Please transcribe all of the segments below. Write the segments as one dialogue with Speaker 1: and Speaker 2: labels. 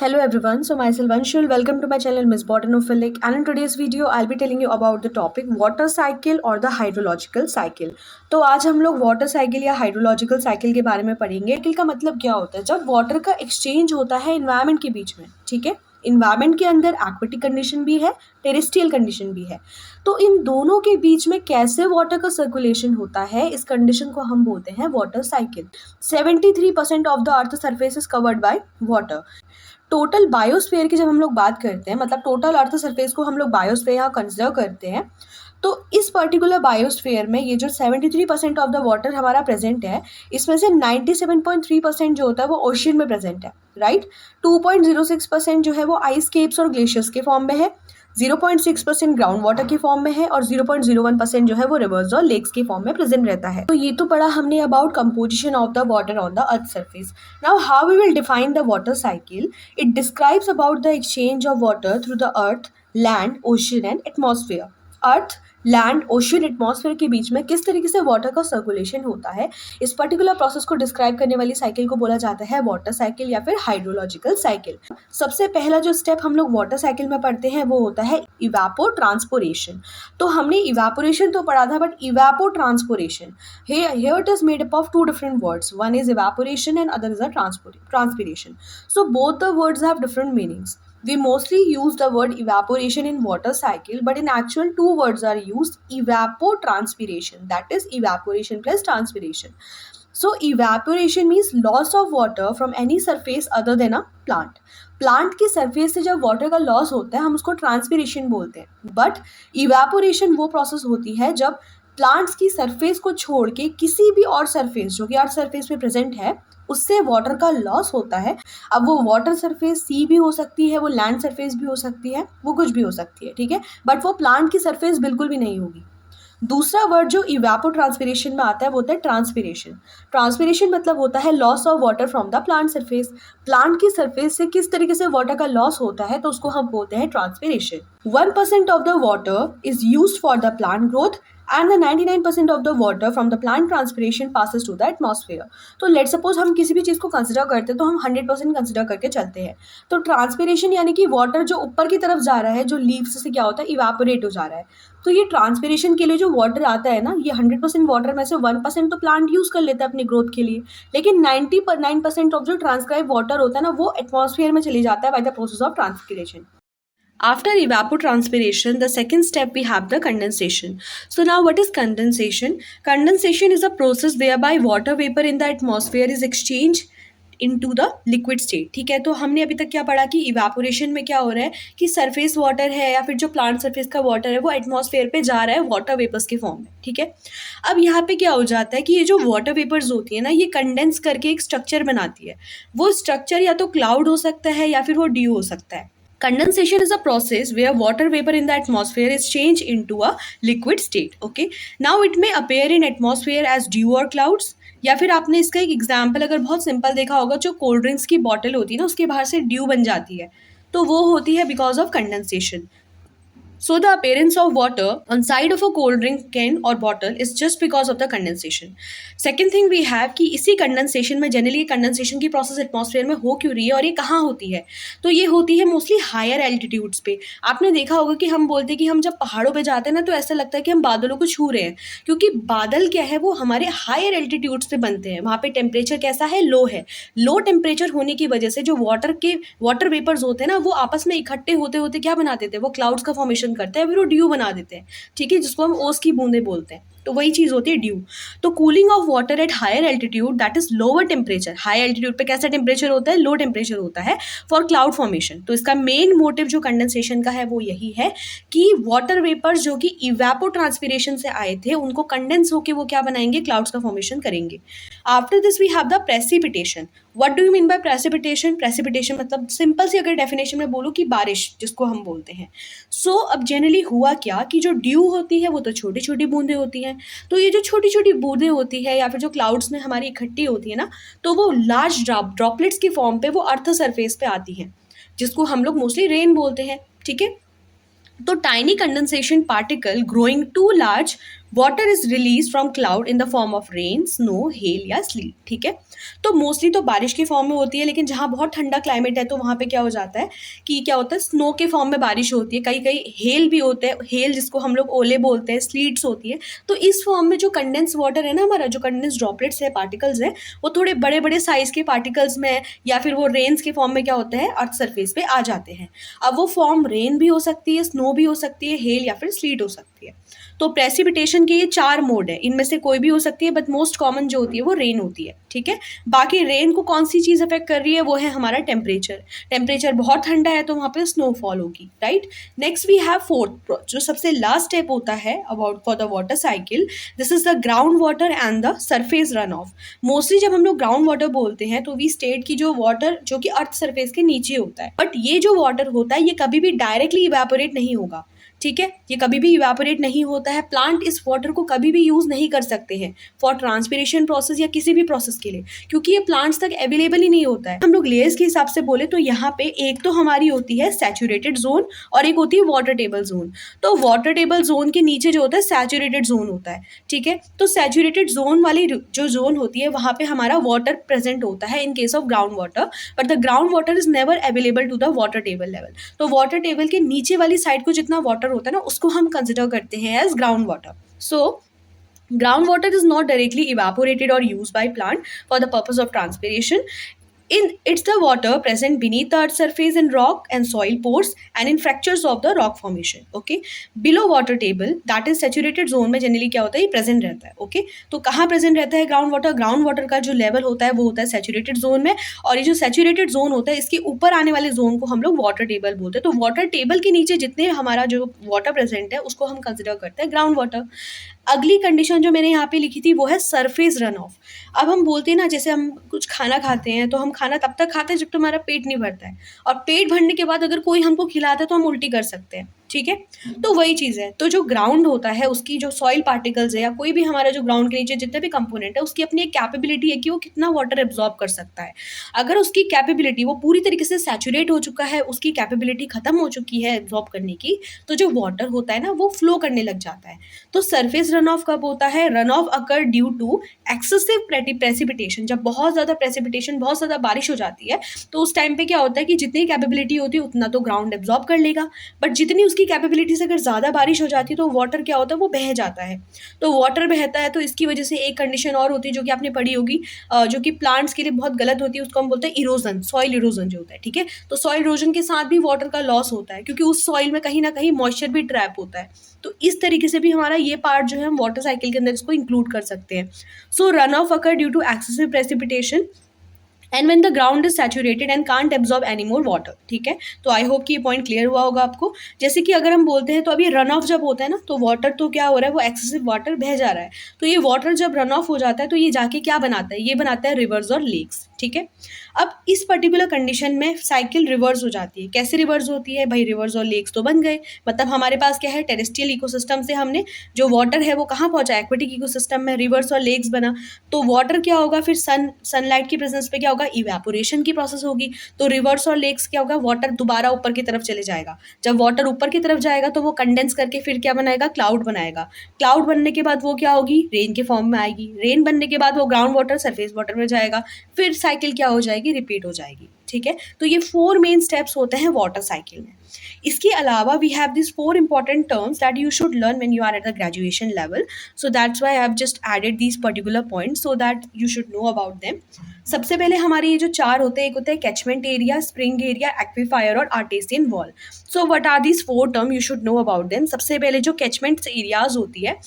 Speaker 1: Hello everyone, so myself Anshul, welcome to my channel Miss Botanophilic, and in today's video I'll be telling you about the topic water cycle or the hydrological cycle। तो आज हम लोग water cycle या hydrological cycle के बारे में पढ़ेंगे। Cycle का मतलब क्या होता है? जब वाटर का एक्सचेंज होता है इन्वायरमेंट के बीच में, ठीक है। इन्वायरमेंट के अंदर एक्वेटिक कंडीशन भी है, टेरेस्ट्रियल कंडीशन भी है। तो इन दोनों के बीच में कैसे वाटर का सर्कुलेशन होता है, इस कंडीशन को हम बोलते हैं water cycle. 73% of the earth surface is covered by water. Total biosphere की जब हम लोग बात करते हैं, मतलब टोटल अर्थ सरफेस को हम लोग बायोस्फीयर यहाँ कंसिडर करते हैं, तो इस पर्टिकुलर बायोस्फीयर में ये जो 73% ऑफ द वाटर हमारा प्रेजेंट है, इसमें से 97.3% जो होता है वो ओशियन में प्रेजेंट है, राइट। 2.06% जो है वो आइस केप्स और ग्लेशियर्स के फॉर्म में है, 0.6% ग्राउंड वाटर के फॉर्म में है, और 0.01% जो है वो रिवर्स और लेक्स के फॉर्म में प्रेजेंट रहता है। तो ये तो पढ़ा हमने about composition of the water on the earth surface. Now how we will define the water cycle? It describes about the exchange of water through the earth, land, ocean and atmosphere. Earth, land, ocean, atmosphere के बीच में किस तरीके से water का circulation होता है, इस पर्टिकुलर प्रोसेस को डिस्क्राइब करने वाली साइकिल को बोला जाता है वाटर साइकिल या फिर हाइड्रोलॉजिकल साइकिल। सबसे पहला जो स्टेप हम लोग वाटर साइकिल में पढ़ते हैं वो होता है इवापो ट्रांसपोरेशन। तो हमने इवापोरेशन तो पढ़ा था, but evapotranspiration, here it is made up of two different words. One is evaporation and other is a transpiration. So both the words have different meanings. We mostly use the word evaporation in water cycle, but in actual two words are used: evapotranspiration, that is evaporation plus transpiration. So evaporation means loss of water from any surface other than a plant. Plant की surface से जब water का loss होता है हम उसको transpiration बोलते हैं। बट इवेपोरेशन वो प्रोसेस होती है जब प्लांट्स की सरफेस को छोड़ के किसी भी और सरफेस जो कि अर्थ सरफेस पे प्रेजेंट है उससे वाटर का लॉस होता है। अब वो वाटर सरफेस सी भी हो सकती है, वो लैंड सरफेस भी हो सकती है, वो कुछ भी हो सकती है, ठीक है, बट वो प्लांट की सरफेस बिल्कुल भी नहीं होगी। दूसरा वर्ड जो इवेपो ट्रांसपिरेशन में आता है वो होता है ट्रांसपिरेशन। ट्रांसपिरेशन मतलब होता है loss of water from the plant surface. Plant की सरफेस से किस तरीके से वाटर का लॉस होता है तो उसको हम बोलते हैं transpiration. 1% of the water is used for the plant growth and the 99% of the water from the plant transpiration passes to the atmosphere. तो लेट सपोज हम किसी भी चीज़ को कंसिडर करते हैं तो हम 100% कंसिडर करके चलते हैं। तो ट्रांसपिरेशन यानी कि वाटर जो ऊपर की तरफ जा रहा है, जो लीव्स से क्या होता है इवेपोरेट हो जा रहा है, तो ये ट्रांसपिरेशन के लिए जो वाटर आता है ना, ये 100% वाटर में से 1% तो प्लांट यूज़ कर लेता है अपनी ग्रोथ के लिए, लेकिन 99% ऑफ जो ट्रांसक्राइब वाटर होता है ना वो एटमॉस्फेयर में चली जाता है by the process of transpiration. After evapotranspiration, the second step we have the condensation. So now what is condensation? Condensation is a process whereby water vapor in the atmosphere is exchanged into the liquid state। ठीक है, तो हमने अभी तक क्या पढ़ा कि evaporation में क्या हो रहा है कि सरफेस वाटर है या फिर जो प्लांट सरफेस का वाटर है वो एटमॉस्फेयर पे जा रहा है वाटर वेपर्स के फॉर्म में, ठीक है। अब यहाँ पे क्या हो जाता है कि ये जो वाटर वेपर्स होती है ना, ये कंडेंस करके एक स्ट्रक्चर बनाती है। वो स्ट्रक्चर या तो क्लाउड हो सकता है या फिर वो ड्यू हो सकता है। Condensation is a process where water vapor in the atmosphere is changed into a liquid state. Okay, now it may appear in atmosphere as dew or clouds, या फिर आपने इसका एक एग्जाम्पल अगर बहुत सिंपल देखा होगा, जो कोल्ड ड्रिंक्स की बॉटल होती है ना उसके बाहर से ड्यू बन जाती है, तो वो होती है because of condensation. So the appearance of water on side of a cold drink can or bottle is just because of the condensation. Second thing we have कि इसी कंडेंसेशन में जनरली कंडेंसेशन की प्रोसेस एटमॉस्फेयर में हो क्यों रही है और ये कहाँ होती है, तो ये होती है मोस्टली हायर एल्टीट्यूड्स पे। आपने देखा होगा कि हम बोलते हैं कि हम जब पहाड़ों पे जाते हैं ना तो ऐसा लगता है कि हम बादलों को छू रहे हैं, क्योंकि बादल क्या है वो हमारे हायर एल्टीट्यूड्स पे बनते हैं। वहाँ पे टेम्परेचर कैसा है, लो है। लो टेम्परेचर होने की वजह से जो वाटर वेपर्स होते हैं ना वो आपस में इकट्ठे होते होते क्या बना देते हैं, वो क्लाउड्स का फॉर्मेशन करते हैं, फिर वो ड्यू बना देते हैं, ठीक है, जिसको हम ओस की बूंदे बोलते हैं। तो वही चीज़ होती है ड्यू। तो cooling of water at higher altitude, that is lower temperature. High altitude पे कैसा टेम्परेचर होता है, लो टेम्परेचर होता है फॉर क्लाउड फॉर्मेशन। तो इसका मेन मोटिव जो कंडेंसेशन का है वो यही है कि वाटर वेपर्स जो कि इवेपो ट्रांसपिरेशन से आए थे उनको कंडेंस होकर वो क्या बनाएंगे, क्लाउड्स का फॉर्मेशन करेंगे। After this we have the precipitation. What do you mean by precipitation? Precipitation मतलब सिंपल सी अगर डेफिनेशन में बोलूँ कि बारिश जिसको हम बोलते हैं। सो अब जनरली हुआ क्या कि जो ड्यू होती है वो तो छोटी छोटी बूंदें होती हैं, तो ये जो छोटी छोटी बूंदें होती है या फिर जो क्लाउड्स में हमारी इकट्ठी होती है ना, तो वो लार्ज ड्रॉपलेट्स की फॉर्म पे वो अर्थ सरफेस पे आती हैं, जिसको हम लोग मोस्टली रेन बोलते हैं, ठीक है। तो tiny condensation particle growing to large water is release from cloud in the form of rain, snow, hail या स्लीट, ठीक है। तो मोस्टली तो बारिश के फॉर्म में होती है, लेकिन जहाँ बहुत ठंडा क्लाइमेट है तो वहाँ पे क्या हो जाता है कि क्या होता है, स्नो के फॉर्म में बारिश होती है, कई कई हेल भी होते हैं, हेल जिसको हम लोग ओले बोलते हैं, स्लीट्स होती है। तो इस फॉर्म में जो कंडेंस वाटर है ना, हमारा जो कंडेंस ड्रॉपलेट्स है, पार्टिकल्स है, वो थोड़े बड़े बड़े साइज के पार्टिकल्स में या फिर वो रेन्स के फॉर्म में क्या होता है, अर्थ सरफेस पे आ जाते हैं। अब वो फॉर्म रेन भी हो सकती है, स्नो भी हो सकती है, हेल या फिर स्लीट हो सकती है। तो प्रेसिपिटेशन के ये 4 मोड है, इनमें से कोई भी हो सकती है, बट मोस्ट कॉमन जो होती है वो रेन होती है, ठीक है। बाकी रेन को कौन सी चीज़ अफेक्ट कर रही है, वो है हमारा टेम्परेचर। टेम्परेचर बहुत ठंडा है तो वहाँ पे स्नोफॉल होगी, right. Next we have fourth, जो सबसे लास्ट स्टेप होता है about for the water cycle, this is the ground water and the surface run off. Mostly जब हम लोग ग्राउंड वाटर बोलते हैं तो वी स्टेट की जो वाटर जो कि अर्थ सरफेस के नीचे होता है, बट ये जो वाटर होता है ये कभी भी डायरेक्टली इवेपोरेट नहीं होगा, ठीक है। ये कभी भी इवेपोरेट नहीं होता है, प्लांट इस वाटर को कभी भी यूज नहीं कर सकते हैं फॉर ट्रांसपिरेशन प्रोसेस या किसी भी प्रोसेस के लिए, क्योंकि ये प्लांट्स तक अवेलेबल ही नहीं होता है। हम लोग लेयर्स के हिसाब से बोले तो यहाँ पे एक तो हमारी होती है सैचुरेटेड जोन और एक होती है वाटर टेबल जोन। तो वाटर टेबल जोन के नीचे जो होता है सैचुरेटेड जोन होता है, ठीक है। तो सैचुरेटेड जोन वाली जो जोन होती है वहाँ पे हमारा वाटर प्रेजेंट होता है in case of ground water, but the ground water is never available to the water table level. तो वाटर टेबल के नीचे वाली साइड को जितना वाटर होता है ना, उसको हम कंसिडर करते हैं as ground water. So groundwater is not directly evaporated or used by plant for the purpose of transpiration. It's the water present beneath the earth's surface in rock and soil pores and in fractures of the rock formation. Okay, below water table, that is saturated zone में generally क्या होता है, ये present रहता है। okay, तो कहाँ present रहता है ग्राउंड वाटर, ग्राउंड वाटर का जो लेवल होता है वो होता है सैचुरेटेड जोन में, और ये जो सैचुरेटेड जोन होता है इसके ऊपर आने वाले जोन को हम लोग वाटर टेबल बोलते हैं। तो वाटर टेबल के नीचे जितने हमारा जो वाटर प्रेजेंट है उसको हम कंसिडर करते हैं ग्राउंड वाटर। अगली कंडीशन जो मैंने यहाँ पे लिखी थी वो है सरफेस रन ऑफ। अब हम बोलते हैं ना, जैसे हम कुछ खाना खाते हैं तो हम खाना तब तक खाते हैं जब तक हमारा पेट नहीं भरता है, और पेट भरने के बाद अगर कोई हमको खिलाता है तो हम उल्टी कर सकते हैं, ठीक है। तो वही चीज़ है, तो जो ग्राउंड होता है उसकी जो सॉइल पार्टिकल्स है या कोई भी हमारा जो ग्राउंड के नीचे जितने भी कंपोनेंट है उसकी अपनी एक कैपेबिलिटी है कि वो कितना वाटर एब्जॉर्ब कर सकता है। अगर उसकी कैपेबिलिटी वो पूरी तरीके से सैचुरेट हो चुका है, उसकी कैपेबिलिटी खत्म हो चुकी है एब्जॉर्ब करने की, तो जो वाटर होता है ना वो फ्लो करने लग जाता है। तो सरफेस रन ऑफ कब होता है, run of occur due to excessive precipitation. जब बहुत ज़्यादा प्रेसिपिटेशन, बहुत ज़्यादा बारिश हो जाती है तो उस टाइम पे क्या होता है कि जितनी कैपेबिलिटी होती है उतना तो ग्राउंड एब्जॉर्ब कर लेगा, बट जितनी उसकी कैपेबिलिटी से अगर ज़्यादा बारिश हो जाती है तो वाटर क्या होता है, वो बह जाता है। तो वाटर बहता है तो इसकी वजह से एक कंडीशन और होती है जो कि आपने पढ़ी होगी, जो कि प्लांट्स के लिए बहुत गलत होती है, उसको हम बोलते हैं इरोजन, सॉइल इरोजन जो होता है, ठीक है। तो सॉइल इरोजन के साथ भी वाटर का लॉस होता है क्योंकि उस सॉइल में कहीं ना कहीं मॉइस्चर भी ट्रैप होता है। तो इस तरीके से भी हमारा ये पार्ट जो है हम वाटर साइकिल के अंदर इसको इंक्लूड कर सकते हैं। So run of occur due to excessive precipitation and when the ground is saturated and can't absorb any more water, ठीक है। तो आई होप कि ये पॉइंट क्लियर हुआ होगा आपको। जैसे कि अगर हम बोलते हैं तो अभी रन ऑफ जब होता है ना, तो वाटर तो क्या हो रहा है, वो एक्सेसिव वाटर बह जा रहा है, तो ये वाटर जब रन ऑफ हो जाता है तो ये जाके क्या बनाता है, ये बनाता है रिवर्स और लेक्स, ठीक है। अब इस पर्टिकुलर कंडीशन में साइकिल रिवर्स हो जाती है। कैसे रिवर्स होती है भाई, रिवर्स और लेक्स तो बन गए, मतलब हमारे पास क्या है, टेरेस्ट्रियल इकोसिस्टम से हमने जो वाटर है वो कहाँ पहुंचा, एक्वेटिक इकोसिस्टम में, रिवर्स और लेक्स बना। तो वाटर क्या होगा फिर, सनलाइट की प्रेजेंस पे क्या होगा, इवेपोरेशन की प्रोसेस होगी। तो रिवर्स और लेक्स क्या होगा, वाटर दोबारा ऊपर की तरफ चले जाएगा। जब वाटर ऊपर की तरफ जाएगा तो वो कंडेंस करके फिर क्या बनाएगा, क्लाउड बनाएगा। क्लाउड बनने के बाद वो क्या होगी, रेन के फॉर्म में आएगी। रेन बनने के बाद वो ग्राउंड वाटर सरफेस वाटर में जाएगा, फिर साइकिल क्या हो जाएगी, रिपीट हो जाएगी, ठीक है। तो ये 4 मेन स्टेप्स होते हैं वाटर साइकिल में। इसके अलावा we have this 4 important terms that you should learn when you are at the graduation level, so that's why I have just added these particular points so that you should know about them. सबसे पहले हमारे ये जो 4 होते हैं, एक होता है catchment area, spring area, aquifer और artesian well. So what are these 4 term, you should know about them. सबसे पहले जो कैचमेंट एरियाज होती है,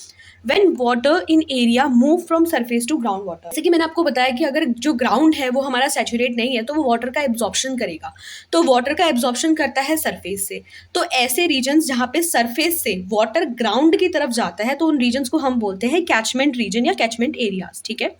Speaker 1: when water in area move from surface to ground water। जैसे कि मैंने आपको बताया कि अगर जो ग्राउंड है वो हमारा सैचुरेट नहीं है तो वो वाटर का एब्जॉर्प्शन करेगा, तो वाटर का एब्जॉर्प्शन करता है सरफेस से। तो ऐसे रीजन्स जहाँ पे सरफेस से वाटर ग्राउंड की तरफ जाता है तो उन रीजन्स को हम बोलते हैं कैचमेंट रीजन या कैचमेंट एरियाज, ठीक है।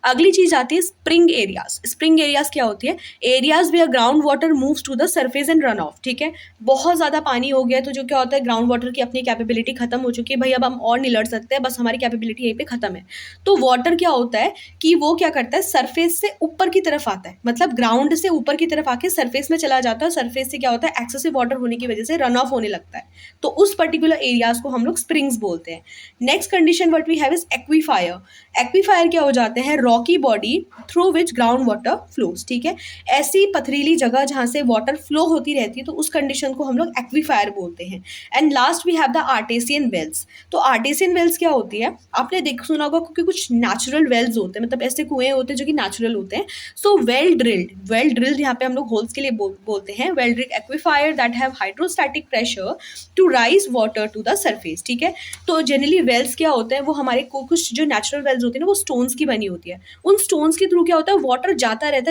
Speaker 1: अगली चीज आती है स्प्रिंग एरियाज। स्प्रिंग एरियाज क्या होती है, areas where ground water moves to the surface and run off, ठीक है। बहुत ज्यादा पानी हो गया तो जो क्या होता है, ग्राउंड वाटर की अपनी कैपेबिलिटी खत्म हो चुकी है, भाई अब हम और नहीं लड़ सकते, बस हमारी कैपेबिलिटी यहीं पे खत्म है। तो वाटर क्या होता है कि वो क्या करता है, सरफेस से ऊपर की तरफ आता है, मतलब ग्राउंड से ऊपर की तरफ आके सरफेस में चला जाता है। सरफेस से क्या होता है, एक्सेसिव वाटर होने की वजह से रन ऑफ होने लगता है। तो उस पर्टिकुलर एरियाज को हम लोग स्प्रिंग्स बोलते हैं। Next condition what we have is aquifer. Aquifer क्या हो जाते हैं, rocky body through which ground water flows. ठीक है, ऐसी पथरीली जगह जहाँ से वाटर फ्लो होती रहती है, तो उस कंडीशन को हम लोग एक्वीफायर बोलते हैं। And last we have the artesian wells. तो आर्टेसियन वेल्स क्या होती है, आपने देख सुना होगा क्योंकि कुछ नेचुरल वेल्स होते हैं, मतलब ऐसे कुएं होते हैं जो कि नेचुरल होते हैं। सो वेल ड्रिल्ड यहाँ पे हम लोग होल्स के लिए बोलते हैं। Well drilled aquifer that have hydrostatic pressure to rise water to the surface. ठीक है, तो जनरली वेल्स क्या होते हैं, वो हमारे कुछ जो नेचुरल वेल्स होती है ना, वो स्टोन्स की बनी होती है। उन स्टोन्स के थ्रू क्या होता है, वाटर जाता रहता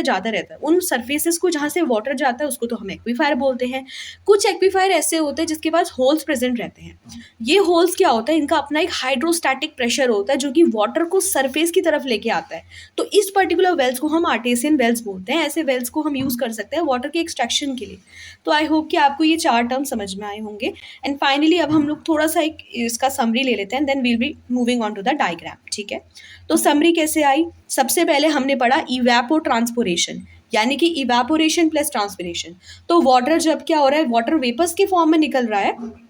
Speaker 1: है उन सरफेसेस को, जहाँ से वाटर जाता है उसको तो हम एक्वीफायर बोलते हैं। कुछ एक्वीफायर ऐसे होते हैं जिसके पास होल्स प्रेजेंट रहते हैं। ये होल्स क्या होता है, इनका अपना एक हाइड्रोस्टैटिक प्रेशर होता है जो कि वाटर को सरफेस की तरफ लेके आता है। तो इस पर्टिकुलर वेल्स को हम आर्टेसियन वेल्स बोलते हैं। ऐसे वेल्स को हम यूज कर सकते हैं वाटर के एक्सट्रैक्शन के लिए। तो आई होप कि आपको ये 4 टर्म समझ में आए होंगे। एंड फाइनली अब हम लोग थोड़ा सा एक इसका समरी ले लेते हैं, then we'll be moving on to the diagram. ठीक है, तो समरी कैसे आई, सबसे पहले हमने पढ़ा इवेपोट्रांसपोरेशन, यानी कि इवेपोरेशन प्लस ट्रांसपिरेशन। तो वाटर जब क्या हो रहा है, वाटर वेपर्स के फॉर्म में निकल रहा है,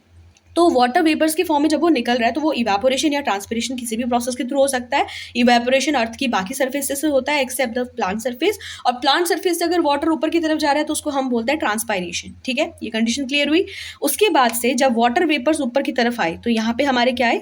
Speaker 1: तो वाटर वेपर्स के फॉर्म में जब वो निकल रहा है तो वो इवेपोरेशन या ट्रांसपिरेशन किसी भी प्रोसेस के थ्रू हो सकता है। इवेपोरेशन अर्थ की बाकी सरफेस से होता है एक्सेप्ट द प्लांट सरफेस, और प्लांट सरफेस से अगर वाटर ऊपर की तरफ जा रहा है तो उसको हम बोलते हैं ट्रांसपायरेशन। ठीक है, ये कंडीशन क्लियर हुई। उसके बाद से जब वाटर वेपर्स ऊपर की तरफ आए तो यहाँ पे हमारे क्या है,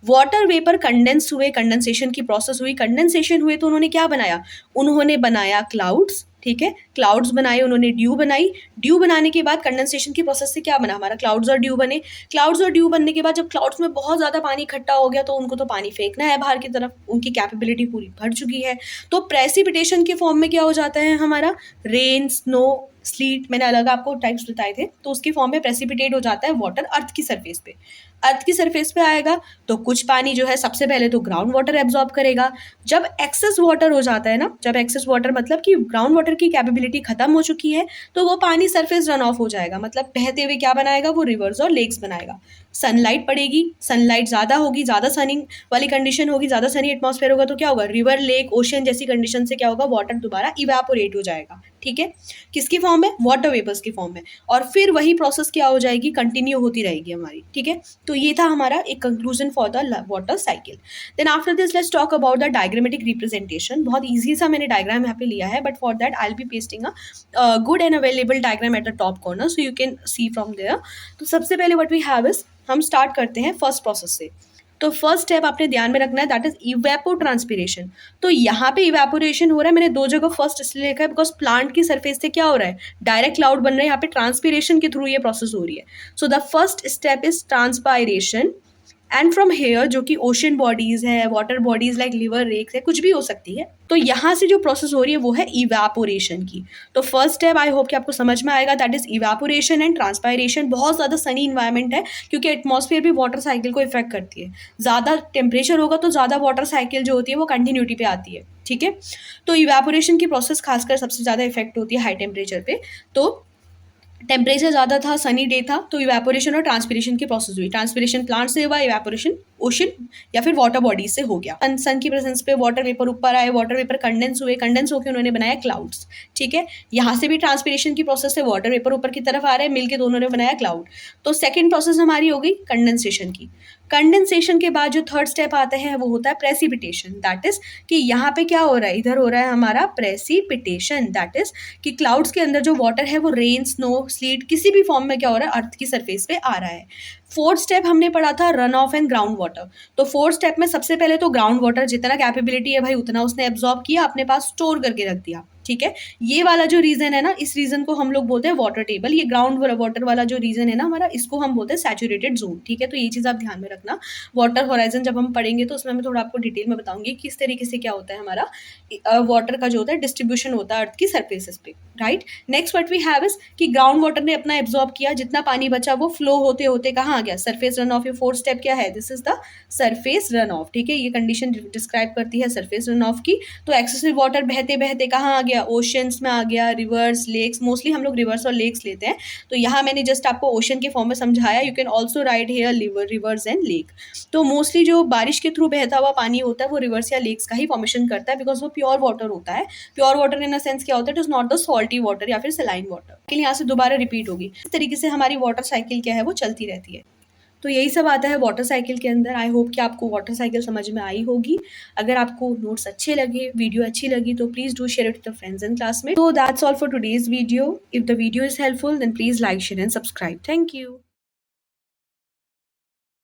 Speaker 1: वाटर वेपर कंडेंस हुए, कंडेंसेशन की प्रोसेस हुई। कंडेंसेशन हुए तो उन्होंने क्या बनाया, उन्होंने बनाया क्लाउड्स। ठीक है, क्लाउड्स बनाए उन्होंने, ड्यू बनाई। ड्यू बनाने के बाद कंडेंसेशन की प्रोसेस से क्या बना, हमारा क्लाउड्स और ड्यू बने। क्लाउड्स और ड्यू बनने के बाद जब क्लाउड्स में बहुत ज़्यादा पानी इकट्ठा हो गया तो उनको तो पानी फेंकना है बाहर की तरफ, उनकी कैपेबिलिटी पूरी भर चुकी है। तो प्रेसिपिटेशन के फॉर्म में क्या हो जाता है हमारा, रेन, स्नो, स्लीट, मैंने अलग आपको टाइप्स बताए थे, तो उसके फॉर्म में प्रेसिपिटेट हो जाता है वाटर अर्थ की सरफेस पे। अर्थ की सरफेस पे आएगा तो कुछ पानी जो है सबसे पहले तो ग्राउंड वाटर एब्जॉर्ब करेगा। जब एक्सेस वाटर हो जाता है ना, जब एक्सेस वाटर मतलब कि ग्राउंड वाटर की कैपेबिलिटी खत्म हो चुकी है, तो वो पानी सरफेस रन ऑफ हो जाएगा, मतलब बहते हुए क्या बनाएगा, वो रिवर्स और लेक्स बनाएगा। सनलाइट पड़ेगी, सनलाइट ज़्यादा होगी, ज़्यादा सनिंग वाली कंडीशन होगी, ज़्यादा सनी एटमॉस्फेयर होगा तो क्या होगा, रिवर, लेक, ओशन जैसी कंडीशन से क्या होगा, वाटर दोबारा इवेपोरेट हो जाएगा। ठीक है, किसकी फॉर्म में, वाटर वेपर्स की फॉर्म में, और फिर वही प्रोसेस क्या हो जाएगी, कंटिन्यू होती रहेगी हमारी। ठीक है, तो ये था हमारा एक conclusion for the water cycle. Then after this let's talk about the diagrammatic representation. बहुत ईजी सा मैंने डायग्राम यहाँ पे लिया है, but for that I will be pasting a good and available diagram at the top corner so you can see from there. तो सबसे पहले व्हाट वी हैव इज, हम स्टार्ट करते हैं फर्स्ट प्रोसेस से। तो फर्स्ट स्टेप आपने ध्यान में रखना है, दैट इज इवेपोट्रांसपिरेशन। तो यहाँ पे इवेपोरेशन हो रहा है, मैंने 2 जगह फर्स्ट इसलिए लिखा है बिकॉज प्लांट की सरफेस से क्या हो रहा है, डायरेक्ट क्लाउड बन रहा है, यहाँ पे ट्रांसपिरेशन के थ्रू ये प्रोसेस हो रही है। So the first step is transpiration, and from here, जो कि ओशन बॉडीज है, water bodies like river, lakes है, कुछ भी हो सकती है, तो यहाँ से जो प्रोसेस हो रही है वो है इवेपोरेशन की। तो फर्स्ट स्टेप आई होप कि आपको समझ में आएगा, that is evaporation and transpiration. बहुत ज़्यादा सनी इन्वायरमेंट है क्योंकि एटमॉस्फेयर भी वाटर साइकिल को इफेक्ट करती है। ज़्यादा टेम्परेचर होगा तो ज़्यादा वाटर साइकिल जो होती है वो कंटिन्यूटी पे आती है। ठीक है, तो इवेपोरेशन की प्रोसेस खासकर सबसे ज़्यादा इफेक्ट होती है हाई टेम्परेचर पे। तो टेम्परेचर ज़्यादा था, सनी डे था, तो इवेपोरेशन और ट्रांसपिरेशन की प्रोसेस हुई। ट्रांसपिरेशन प्लांट से हुआ, इवेपोरेशन ओशन या फिर वाटर बॉडीज से हो गया। सन की प्रेजेंस पे वाटर वेपर ऊपर आए, वाटर वेपर कंडेंस हुए, कंडेंस होकर उन्होंने बनाया क्लाउड्स। ठीक है, यहाँ से भी ट्रांसपिरेशन की प्रोसेस से वाटर वेपर ऊपर की तरफ आ रहे हैं, मिलके दोनों ने बनाया क्लाउड। तो सेकेंड प्रोसेस हमारी हो गई कंडेंसेशन की। कंडेंसेशन के बाद जो थर्ड स्टेप आता है वो होता है प्रेसिपिटेशन। दैट इज कि यहाँ पे क्या हो रहा है, इधर हो रहा है हमारा प्रेसिपिटेशन। दैट इज कि क्लाउड्स के अंदर जो वाटर है वो रेन, स्नो, स्लीट किसी भी फॉर्म में क्या हो रहा है, अर्थ की सरफेस पे आ रहा है। फोर्थ स्टेप हमने पढ़ा था run of and ground water. तो फोर्थ स्टेप में सबसे पहले तो ग्राउंड वाटर जितना कैपेबिलिटी है भाई उतना उसने एब्जॉर्ब किया, अपने पास स्टोर करके रख दिया। ठीक है, ये वाला जो रीजन है ना, इस रीजन को हम लोग बोलते हैं वाटर टेबल। ये ग्राउंड वाटर वाला जो रीजन है ना हमारा, इसको हम बोलते हैं सैचुरेटेड जोन। ठीक है, तो ये चीज़ आप ध्यान में रखना। वाटर होराइजन जब हम पढ़ेंगे तो उसमें मैं थोड़ा आपको डिटेल में बताऊंगी किस तरीके से क्या होता है हमारा वाटर का जो होता है डिस्ट्रीब्यूशन होता है अर्थ की सरफेसेस पे। Right, next what we have is कि ग्राउंड वाटर ने अपना एब्जॉर्ब किया, जितना पानी बचा वो फ्लो होते होते कहाँ गया सरफेस रन ऑफ। ये फोर्थ स्टेप क्या है, this is the surface run off. ठीक है, ये कंडीशन डिस्क्राइब करती है सरफेस रन ऑफ की। तो एक्सेसिव वाटर बहते बहते कहाँ आ गया, ओशंस में आ गया, रिवर्स, लेक्स, मोस्टली हम लोग रिवर्स और लेक्स लेते हैं, तो यहाँ मैंने जस्ट आपको ओशन के फॉर्म में समझाया। You can also write here rivers and lake. तो मोस्टली जो बारिश के थ्रू बहता हुआ पानी होता है वो रिवर्स या लेक्स का ही फॉर्मेशन करता है, बिकॉज वो प्योर वाटर होता है। Pure water in a sense क्या होता है, it is not the salty water या फिर सलाइन वाटर। के लिए यहाँ से दोबारा रिपीट होगी, इस तरीके से हमारी वाटर साइकिल क्या है वो चलती रहती है। तो यही सब आता है वाटर साइकिल के अंदर। आई होप कि आपको वाटर साइकिल समझ में आई होगी। अगर आपको नोट्स अच्छे लगे, वीडियो अच्छी लगी, तो please do share it with friends and classmate. So that's all for today's video. If the video is helpful, then please like, share and subscribe. Thank you.